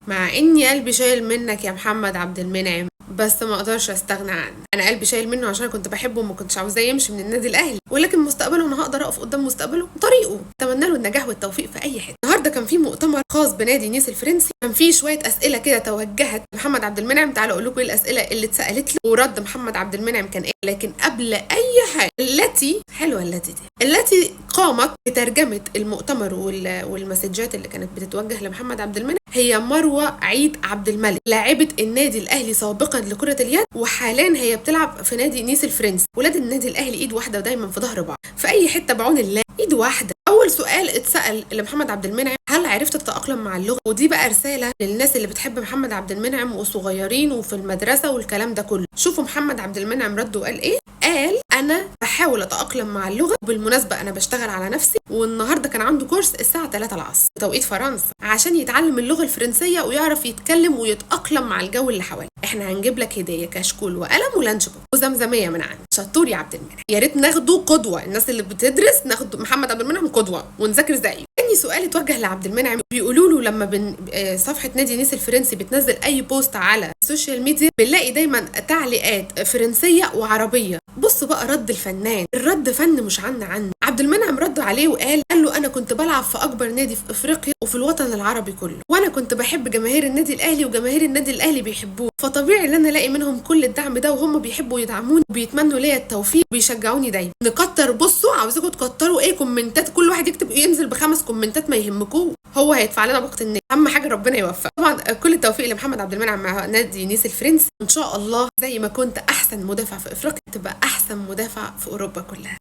مع اني قلبي شايل منك يا محمد عبد المنعم، بس ما اقدرش استغنى عنه. انا قلبي شايل منه عشان كنت بحبه وما كنتش عاوزاه يمشي من النادي الاهلي، ولكن مستقبله انا هقدر اقف قدام مستقبله طريقه. اتمنى له النجاح والتوفيق في اي حته. النهارده كان في مؤتمر خاص بنادي نيس الفرنسي، كان في شويه اسئله كده توجهت محمد عبد المنعم. تعالوا اقول لكم ايه الاسئله اللي اتسالت له ورد محمد عبد المنعم كان ايه. لكن قبل اي حاجه، التي قامت بترجمه المؤتمر والمسجات اللي كانت بتتوجه لمحمد عبد المنعم هي مروه عيد عبد الملك، لاعبه النادي الاهلي سابقا لكره اليد، وحاليا هي بتلعب في نادي نيس الفرنسي. ولاد النادي الاهلي ايد واحده ودايما في ظهر بعض، في اي حته بعون الله ايد واحده. اول سؤال اتسال لمحمد عبد المنعم: هل عرفت تتاقلم مع اللغه؟ ودي بقى رساله للناس اللي بتحب محمد عبد المنعم وصغيرين وفي المدرسه والكلام ده كله. شوفوا محمد عبد المنعم رد وقال ايه. قال: انا بحاول اتاقلم مع اللغه، وبالمناسبه انا بشتغل على نفسي، والنهارده كان عنده كورس الساعه 3 العصر بتوقيت فرنسا عشان يتعلم اللغه الفرنسيه ويعرف يتكلم ويتاقلم مع الجو اللي حواليه. احنا هنجيب لك هديه كشكول وقلم ولانش بوك وزمزميه من عندنا. شطور يا عبد المنعم، يا ريت ناخده قدوه. الناس اللي بتدرس ناخد محمد عبد المنعم قدوه ونذاكر زيه. تاني سؤال اتوجه لعبد المنعم، بيقولوا له لما صفحه نادي نيس الفرنسي بتنزل اي بوست على السوشيال ميديا بنلاقي دايما تعليقات فرنسيه وعربيه. بصوا بقى رد الفنان، الرد فن مش عنه. عبد المنعم رد عليه وقال له: انا كنت بلعب في اكبر نادي في افريقيا وفي الوطن العربي كله، وانا كنت بحب جماهير النادي الاهلي وجماهير النادي الاهلي بيحبوه، فطبيعي ان انا الاقي منهم كل الدعم ده، وهم بيحبوا يدعموني وبيتمنوا ليا التوفيق وبيشجعوني دايما. نكتر، بصوا عاوزاكم تكتروا ايه كومنتات، كل واحد يكتب ينزل ب5 كومنتات ما يهمكوه، هو هيدفع لنا باقه النت. اهم حاجه ربنا يوفق. طبعا كل التوفيق لمحمد عبد المنعم مع نادي نيس الفرنسي، ان شاء الله زي ما كنت احسن مدافع في افريقيا تبقى احسن مدافع في اوروبا كلها.